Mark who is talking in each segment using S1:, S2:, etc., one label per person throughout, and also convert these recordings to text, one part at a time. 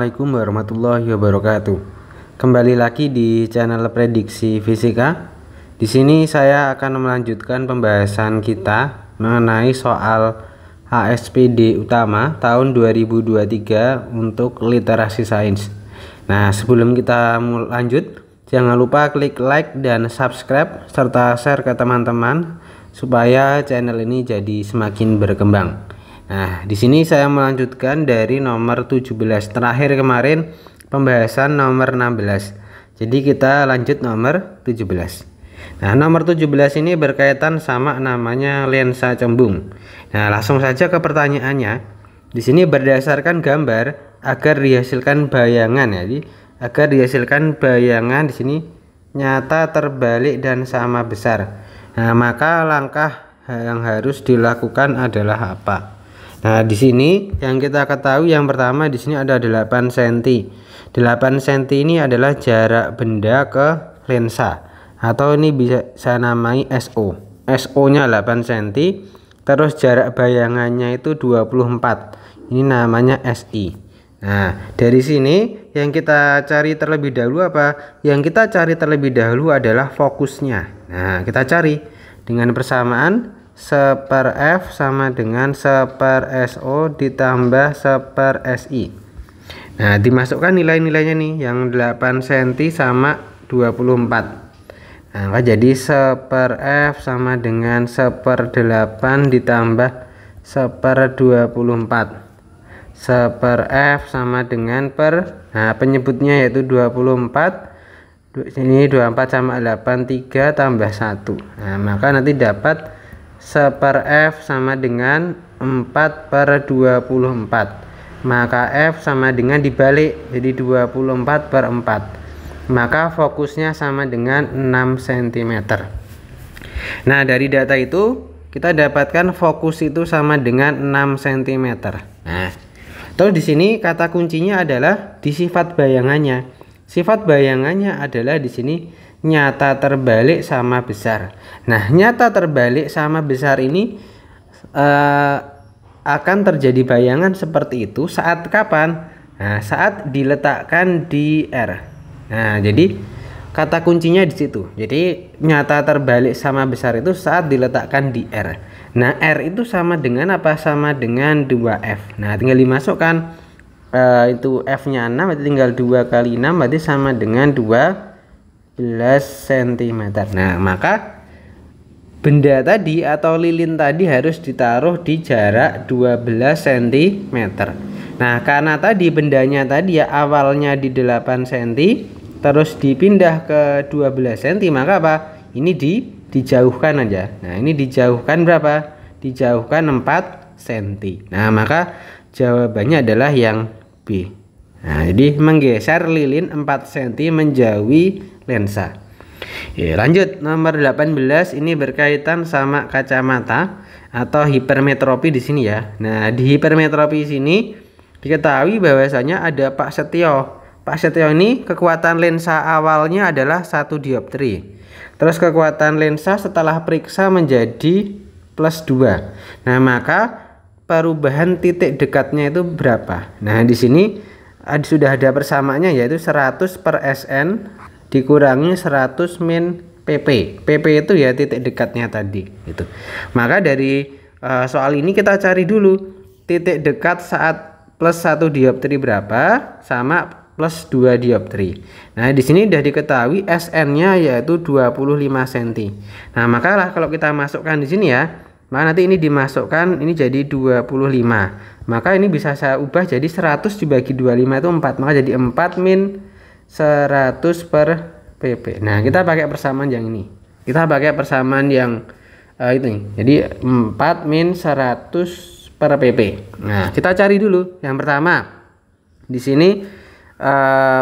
S1: Assalamualaikum warahmatullahi wabarakatuh. Kembali lagi di channel Prediksi Fisika. Di sini saya akan melanjutkan pembahasan kita mengenai soal HSPD utama tahun 2023 untuk literasi sains. Nah, sebelum kita lanjut, jangan lupa klik like dan subscribe serta share ke teman-teman supaya channel ini jadi semakin berkembang. Nah, di sini saya melanjutkan dari nomor 17. Terakhir kemarin pembahasan nomor 16. Jadi kita lanjut nomor 17. Nah, nomor 17 ini berkaitan sama namanya lensa cembung. Nah, langsung saja ke pertanyaannya. Di sini berdasarkan gambar agar dihasilkan bayangan ya. Jadi agar dihasilkan bayangan di sini nyata, terbalik dan sama besar. Nah, maka langkah yang harus dilakukan adalah apa? Nah, di sini yang kita ketahui yang pertama di sini ada 8 cm. 8 cm ini adalah jarak benda ke lensa atau ini bisa saya namai SO. SO-nya 8 cm, terus jarak bayangannya itu 24. Ini namanya SI. Nah, dari sini yang kita cari terlebih dahulu apa? Yang kita cari terlebih dahulu adalah fokusnya. Nah, kita cari dengan persamaan 1/F sama dengan 1/SO ditambah 1/SI. Nah, dimasukkan nilai-nilainya nih, yang 8 cm sama 24. Nah, maka jadi 1/F sama dengan 1/8 ditambah 1/24. 1/F sama dengan penyebutnya yaitu 24. Ini 24 sama 8, 3 tambah 1. Nah, maka nanti dapat 1/F sama dengan 4/24. Maka F sama dengan dibalik, jadi 24/4. Maka fokusnya sama dengan 6 cm. Nah, dari data itu kita dapatkan fokus itu sama dengan 6 cm. Nah, terus di sini kata kuncinya adalah di sifat bayangannya. Sifat bayangannya adalah di sini nyata, terbalik sama besar. Nah, nyata, terbalik sama besar ini akan terjadi bayangan seperti itu saat kapan? Nah, saat diletakkan di R. Nah, jadi kata kuncinya di situ. Jadi nyata, terbalik sama besar itu saat diletakkan di R. Nah, R itu sama dengan apa? Sama dengan 2F. Nah, tinggal dimasukkan itu F-nya 6, berarti tinggal 2 kali 6 berarti sama dengan 12 cm. Nah, maka benda tadi atau lilin tadi harus ditaruh di jarak 12 cm. Nah, karena tadi bendanya tadi ya awalnya di 8 cm terus dipindah ke 12 cm, maka apa? Ini dijauhkan aja. Nah, ini dijauhkan berapa? Dijauhkan 4 cm. Nah, maka jawabannya adalah yang B. Nah, jadi menggeser lilin 4 cm menjauhi lensa. Ya, lanjut nomor 18 ini berkaitan sama kacamata atau hipermetropi di sini ya. Nah, di hipermetropi sini diketahui bahwasanya ada Pak Setio. Pak Setio ini kekuatan lensa awalnya adalah 1 dioptri. Terus kekuatan lensa setelah periksa menjadi +2. Nah, maka perubahan titik dekatnya itu berapa? Nah, di sini sudah ada persamaannya yaitu 100/Sn dikurangi 100 min pp. Pp itu ya titik dekatnya tadi itu. Maka dari soal ini kita cari dulu titik dekat saat +1 dioptri berapa sama +2 dioptri. Nah, di sini sudah diketahui Sn-nya yaitu 25 cm. Nah, maka kalau kita masukkan di sini ya, maka nanti ini dimasukkan, ini jadi 25. Maka ini bisa saya ubah jadi 100 dibagi 25 itu 4. Maka jadi 4 min 100/pp. Nah, kita pakai persamaan yang ini. Kita pakai persamaan yang itu nih. Jadi 4 min 100/pp. Nah, kita cari dulu. Yang pertama di sini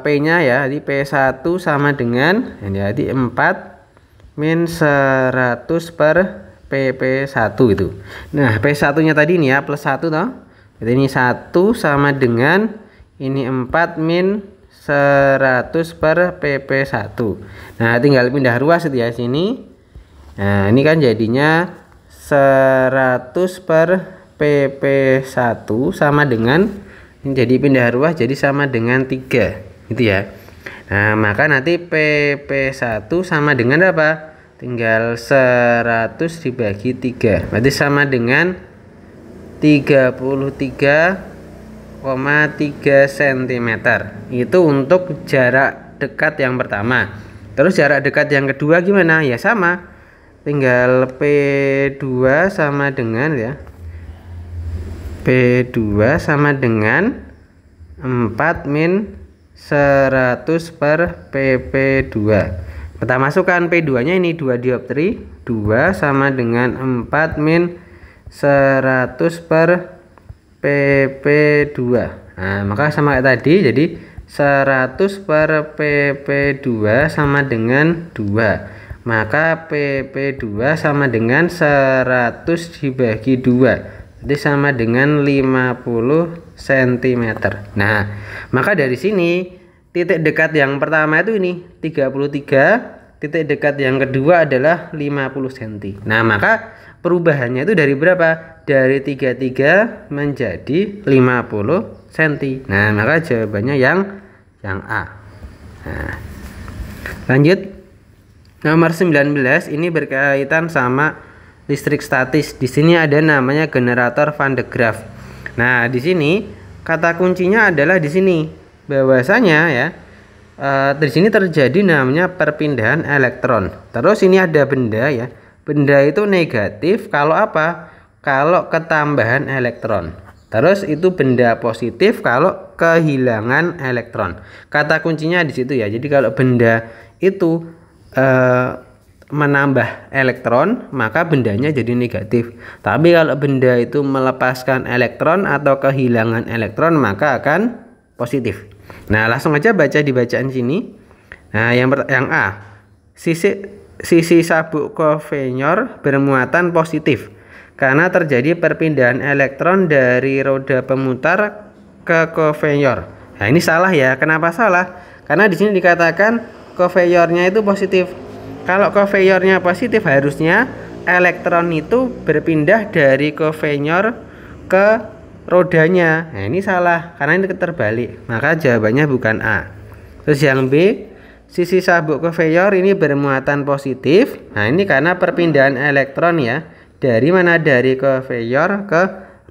S1: P-nya ya, jadi P1 sama dengan jadi 4 min 100/pp1 itu. Nah, P1-nya tadi ini ya +1 toh. Jadi ini 1 sama dengan ini 4 min 100/pp1. Nah, tinggal pindah ruas itu ya sini. Nah, ini kan jadinya 100/pp1 sama dengan ini jadi pindah ruas jadi sama dengan 3 gitu ya. Nah maka nanti PP1 sama dengan apa, tinggal 100 dibagi 3 berarti sama dengan 33,3 cm. Itu untuk jarak dekat yang pertama. Terus jarak dekat yang kedua gimana? Ya sama, tinggal P2 sama dengan ya, P2 sama dengan 4 min 100 per PP2. Kita masukkan P2 nya ini 2 dioptri, 2 sama dengan 4 min 100 per PP2. Nah maka sama kayak tadi, jadi 100 per PP2 sama dengan 2, maka PP2 sama dengan 100 dibagi 2 jadi sama dengan 50 cm. Nah maka dari sini titik dekat yang pertama itu ini 33, titik dekat yang kedua adalah 50 cm. Nah maka perubahannya itu dari berapa? Dari 33 menjadi 50 cm. Nah maka jawabannya yang A. Nah, lanjut nomor 19, ini berkaitan sama listrik statis. Di sini ada namanya generator Van de Graaff. Nah di sini kata kuncinya adalah di sini bahwasanya ya, di sini terjadi namanya perpindahan elektron. Terus ini ada benda ya, benda itu negatif kalau apa? Kalau ketambahan elektron. Terus itu benda positif kalau kehilangan elektron. Kata kuncinya di situ ya. Jadi kalau benda itu menambah elektron, maka bendanya jadi negatif. Tapi kalau benda itu melepaskan elektron atau kehilangan elektron, maka akan positif. Nah langsung aja baca di bacaan sini. Nah yang A, sisi sabuk konveyor bermuatan positif karena terjadi perpindahan elektron dari roda pemutar ke konveyor. Nah ini salah ya. Kenapa salah? Karena di sini dikatakan konveyornya itu positif. Kalau konveyornya positif, harusnya elektron itu berpindah dari konveyor ke rodanya. Nah ini salah karena ini terbalik, maka jawabannya bukan A. Terus yang B, sisi sabuk konveyor ini bermuatan positif. Nah ini karena perpindahan elektron ya, dari mana? Dari konveyor ke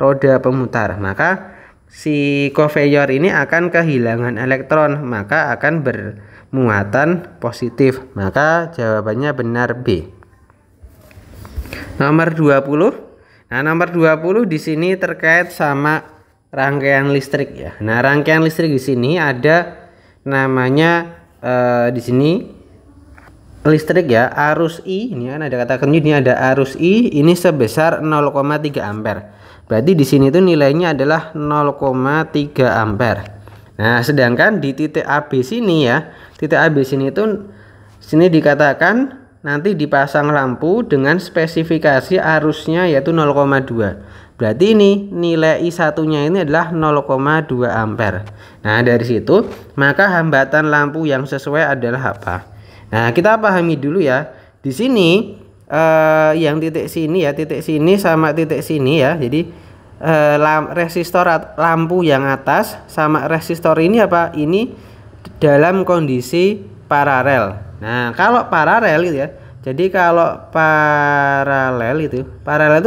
S1: roda pemutar, maka si konveyor ini akan kehilangan elektron, maka akan bermuatan positif. Maka jawabannya benar B. Nomor 20. Nah, nomor 20 di sini terkait sama rangkaian listrik ya. Nah, rangkaian listrik di sini ada namanya di sini listrik ya, arus I. Ini kan ada kata kunci, ini ada arus I, ini sebesar 0,3 ampere. Berarti di sini itu nilainya adalah 0,3 ampere. Nah, sedangkan di titik AB sini ya, titik AB sini itu sini dikatakan nanti dipasang lampu dengan spesifikasi arusnya yaitu 0,2. Berarti ini nilai I1-nya ini adalah 0,2 ampere. Nah, dari situ maka hambatan lampu yang sesuai adalah apa? Nah, kita pahami dulu ya. Di sini yang titik sini ya, titik sini sama titik sini ya. Jadi resistor lampu yang atas sama resistor ini apa? Ini dalam kondisi paralel. Nah, kalau paralel itu ya. Jadi kalau paralel itu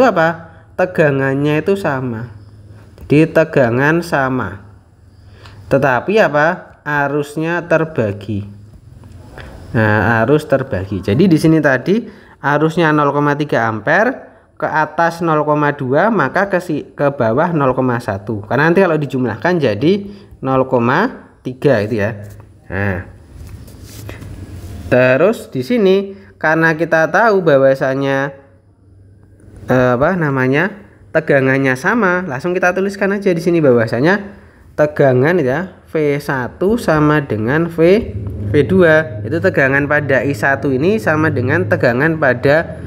S1: apa? Tegangannya itu sama. Jadi tegangan sama. Tetapi apa? Arusnya terbagi. Nah, arus terbagi. Jadi di sini tadi arusnya 0,3 ampere, ke atas 0,2, maka ke bawah 0,1. Karena nanti kalau dijumlahkan jadi 0,3 itu ya. Nah. Terus di sini karena kita tahu bahwasanya tegangannya sama, langsung kita tuliskan aja di sini bahwasanya tegangan ya V1 sama dengan V2. Itu tegangan pada I1 ini sama dengan tegangan pada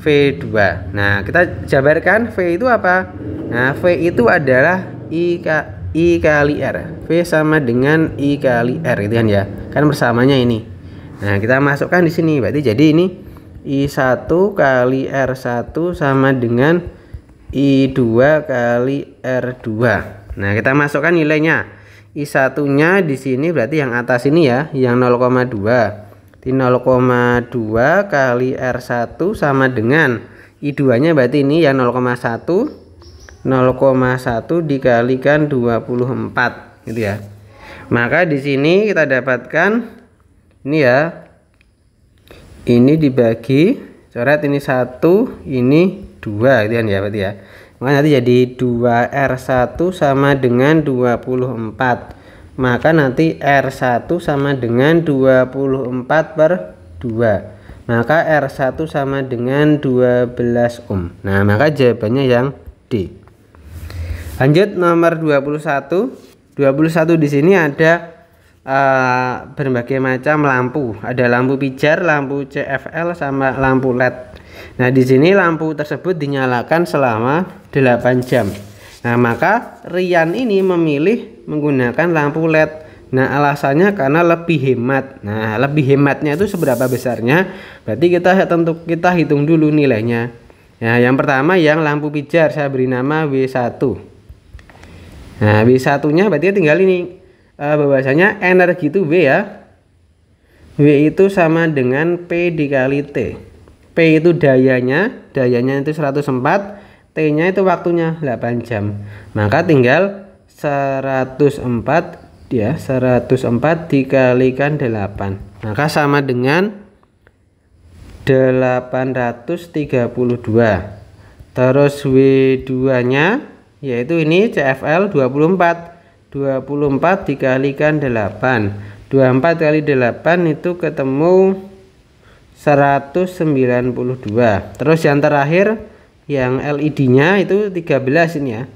S1: V2. Nah, kita jabarkan V itu apa? Nah, V itu adalah I kali R. V sama dengan I kali R gitu kan ya. Kan bersamanya ini. Nah, kita masukkan di sini. Berarti jadi ini I1 kali R1 sama dengan I2 kali R2. Nah, kita masukkan nilainya. I1 nya di sini berarti yang atas ini ya, yang 0,2. Di 0,2 kali R1 sama dengan I2 nya berarti ini yang 0,1 dikalikan 24 gitu ya. Maka di sini kita dapatkan ini ya, ini dibagi coret, ini 1 ini 2 gitu kan ya, berarti ya. Maka nanti jadi 2R1 sama dengan 24. Maka nanti R1 sama dengan 24 per 2. Maka R1 sama dengan 12 ohm. Nah, maka jawabannya yang D. Lanjut nomor 21. 21 di sini ada berbagai macam lampu. Ada lampu pijar, lampu CFL sama lampu LED. Nah, di sini lampu tersebut dinyalakan selama 8 jam. Nah, maka Rian ini memilih menggunakan lampu LED. Nah, alasannya karena lebih hemat. Nah, lebih hematnya itu seberapa besarnya? Berarti kita hitung dulu nilainya. Nah, yang pertama yang lampu pijar saya beri nama W1. Nah, W1 nya berarti tinggal ini bahwasanya energi itu W ya. W itu sama dengan P dikali T. P itu dayanya itu 104, T nya itu waktunya 8 jam. Maka tinggal 104 ya, 104 dikalikan 8. Maka sama dengan 832. Terus W2 nya yaitu ini CFL 24. 24 dikalikan 8. 24 kali 8 itu ketemu 192. Terus yang terakhir yang LED nya itu 13 ini ya.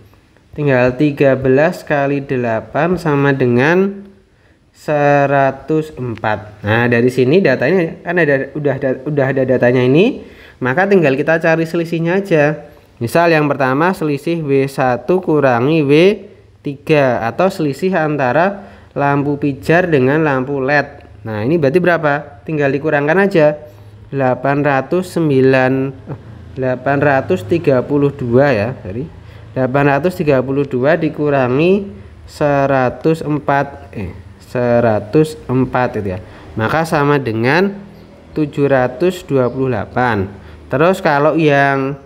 S1: Tinggal 13 kali 8 sama dengan 104. Nah, dari sini datanya kan udah ada datanya ini, maka tinggal kita cari selisihnya aja. Misal yang pertama selisih W1 kurangi W3 atau selisih antara lampu pijar dengan lampu LED. Nah, ini berarti berapa? Tinggal dikurangkan aja. 832 ya, dari 832 dikurangi 104 itu ya. Maka sama dengan 728. Terus kalau yang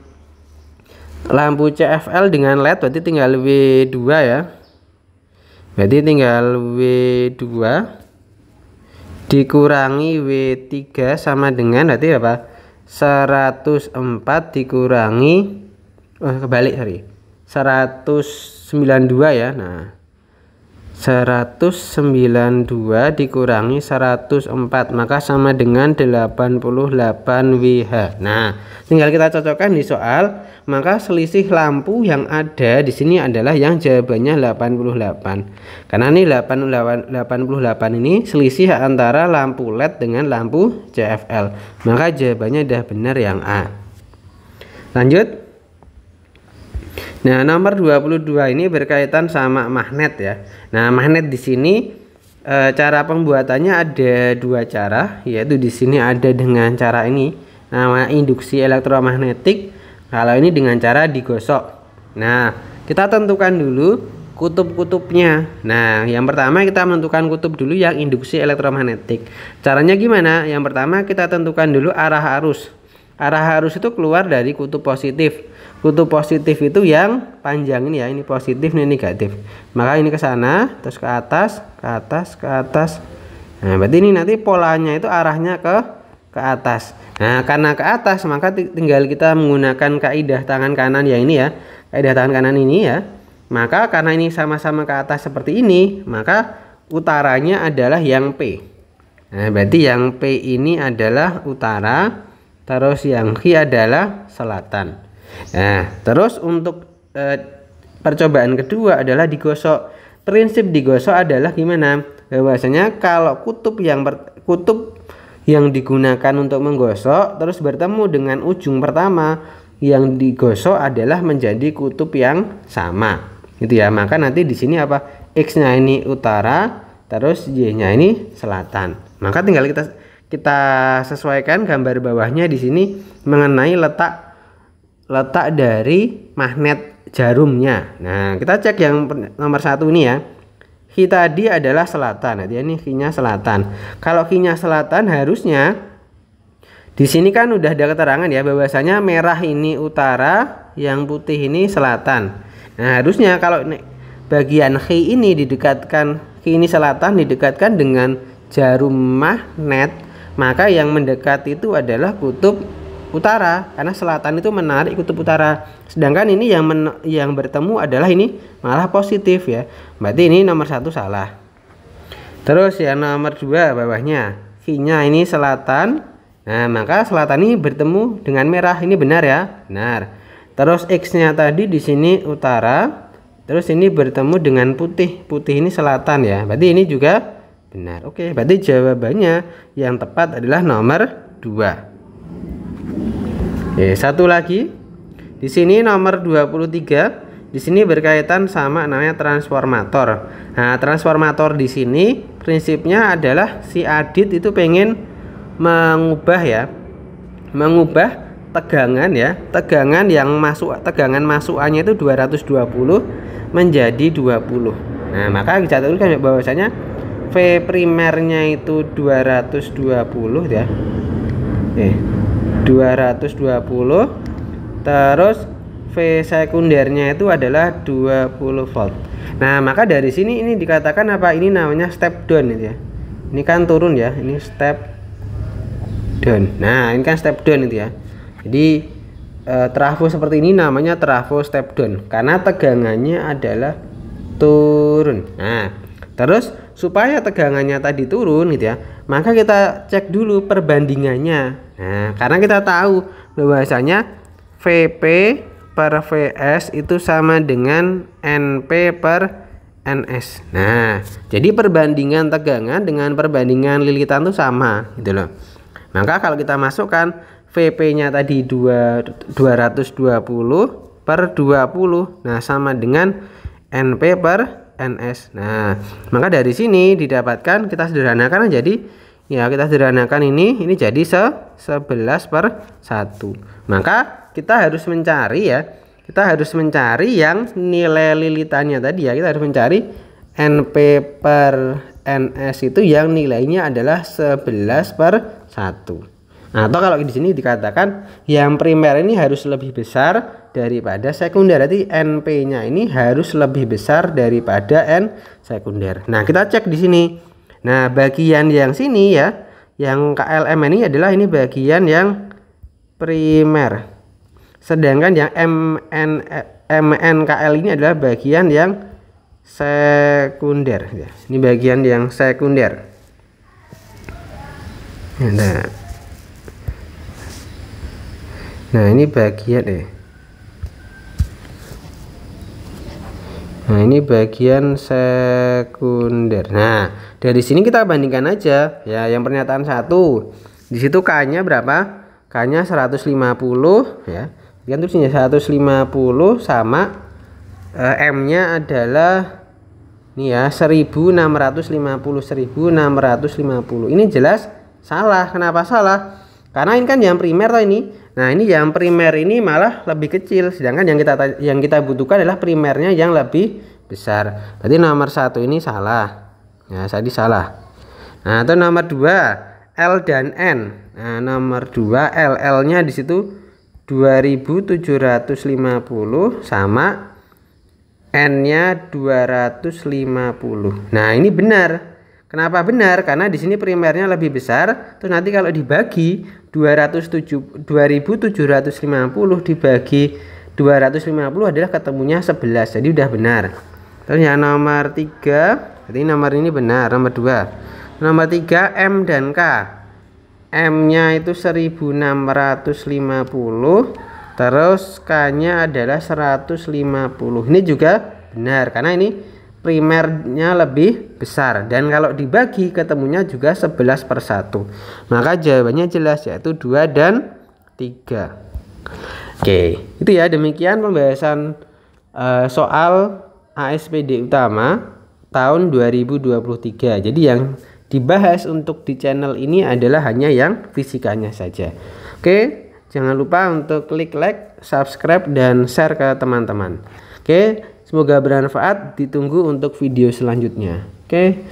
S1: lampu CFL dengan LED berarti tinggal W2 ya. Berarti tinggal W2 dikurangi W3 sama dengan berarti apa? 104 dikurangi kebalik, sorry, 192 ya. Nah, 192 dikurangi 104 maka sama dengan 88 Wh. Nah, tinggal kita cocokkan di soal. Maka selisih lampu yang ada di sini adalah yang jawabannya 88. Karena ini 88 ini selisih antara lampu LED dengan lampu CFL. Maka jawabannya udah benar yang A. Lanjut. Nah, nomor 22 ini berkaitan sama magnet ya. Nah, magnet di sini cara pembuatannya ada dua cara, yaitu di sini ada dengan cara ini, nama induksi elektromagnetik. Kalau ini dengan cara digosok. Nah, kita tentukan dulu kutub-kutubnya. Nah, yang pertama kita menentukan kutub dulu yang induksi elektromagnetik. Caranya gimana? Yang pertama kita tentukan dulu arah arus. Arah arus itu keluar dari kutub positif. Kutub positif itu yang panjang ini ya, ini positif, ini negatif. Maka ini ke sana, terus ke atas, ke atas, ke atas. Nah, berarti ini nanti polanya itu arahnya ke atas. Nah, karena ke atas maka tinggal kita menggunakan kaidah tangan kanan ya, ini ya. Kaidah tangan kanan ini ya. Maka karena ini sama-sama ke atas seperti ini, maka utaranya adalah yang P. Nah, berarti yang P ini adalah utara, terus yang Q adalah selatan. Nah, terus untuk percobaan kedua adalah digosok. Prinsip digosok adalah gimana? Bahwasanya kalau kutub yang digunakan untuk menggosok terus bertemu dengan ujung pertama, yang digosok adalah menjadi kutub yang sama, gitu ya. Maka nanti di sini apa? X-nya ini utara, terus Y-nya ini selatan. Maka tinggal kita sesuaikan gambar bawahnya di sini mengenai letak dari magnet jarumnya. Nah, kita cek yang nomor 1 ini ya. Ki tadi adalah selatan. Nah, ini Ki-nya selatan. Kalau Ki-nya selatan harusnya di sini kan udah ada keterangan ya bahwasanya merah ini utara, yang putih ini selatan. Nah, harusnya kalau bagian Ki ini didekatkan, Ki ini selatan didekatkan dengan jarum magnet, maka yang mendekat itu adalah kutub utara, karena selatan itu menarik kutub utara. Sedangkan ini yang bertemu adalah ini malah positif ya. Berarti ini nomor 1 salah. Terus yang nomor 2 bawahnya, Ki-nya ini selatan. Nah, maka selatan ini bertemu dengan merah, ini benar ya? Benar. Terus X-nya tadi di sini utara, terus ini bertemu dengan putih. Putih ini selatan ya. Berarti ini juga benar. Oke, berarti jawabannya yang tepat adalah nomor 2. Oke, satu lagi. Di sini nomor 23. Di sini berkaitan sama namanya transformator. Nah, transformator di sini prinsipnya adalah si Adit itu pengen mengubah tegangan ya, tegangan yang tegangan masukannya itu 220 menjadi 20. Nah, maka kita tuliskan bahwasanya V primernya itu 220 ya. 220, terus V sekundernya itu adalah 20 volt. Nah, maka dari sini ini dikatakan apa? Ini namanya step down itu ya. Ini kan turun ya, ini step down. Nah, ini kan step down itu ya. Jadi trafo seperti ini namanya trafo step down karena tegangannya adalah turun. Nah, terus supaya tegangannya tadi turun gitu ya, maka kita cek dulu perbandingannya. Nah, karena kita tahu bahwasanya Vp per Vs itu sama dengan Np per Ns. Nah, jadi perbandingan tegangan dengan perbandingan lilitan itu sama gitu loh. Maka kalau kita masukkan Vp-nya tadi 220 per 20, nah sama dengan Np per Ns. Nah, maka dari sini didapatkan, kita sederhanakan jadi ya, kita sederhanakan ini jadi 11 per 1. Maka kita harus mencari ya, kita harus mencari yang nilai lilitannya tadi ya, kita harus mencari Np per Ns itu yang nilainya adalah 11 per 1. Nah, atau kalau di sini dikatakan yang primer ini harus lebih besar daripada sekunder. Berarti Np-nya ini harus lebih besar daripada N sekunder. Nah, kita cek di sini. Nah, bagian yang sini ya, yang KLM ini adalah ini bagian yang primer. Sedangkan yang MNKL ini adalah bagian yang sekunder ya. Ini bagian yang sekunder. Nah, ini bagian Nah, ini bagian sekunder. Nah, dari sini kita bandingkan aja ya, yang pernyataan 1. Di situ K-nya berapa? K-nya 150 ya. Kan tulisnya 150 sama M-nya adalah ini ya 1650. Ini jelas salah. Kenapa salah? Karena ini kan yang primer toh ini. Nah, ini yang primer ini malah lebih kecil, sedangkan yang kita butuhkan adalah primernya yang lebih besar. Berarti nomor 1 ini salah. Ya, tadi salah. Nah, itu nomor 2 L dan N. Nah, nomor 2 L-nya di situ 2750 sama N-nya 250. Nah, ini benar. Kenapa benar? Karena di sini primernya lebih besar. Terus nanti kalau dibagi 2750 dibagi 250 adalah ketemunya 11. Jadi udah benar. Terus yang nomor 3, jadi nomor ini benar, nomor 2. Nomor 3 M dan K. M-nya itu 1650, terus K-nya adalah 150. Ini juga benar karena ini primernya lebih besar, dan kalau dibagi ketemunya juga 11 per 1. Maka jawabannya jelas, yaitu 2 dan 3. Oke, itu ya, demikian pembahasan soal ASPD utama tahun 2023. Jadi yang dibahas untuk di channel ini adalah hanya yang fisikanya saja. Oke, jangan lupa untuk klik like, subscribe, dan share ke teman-teman. Oke, semoga bermanfaat. Ditunggu untuk video selanjutnya. Oke.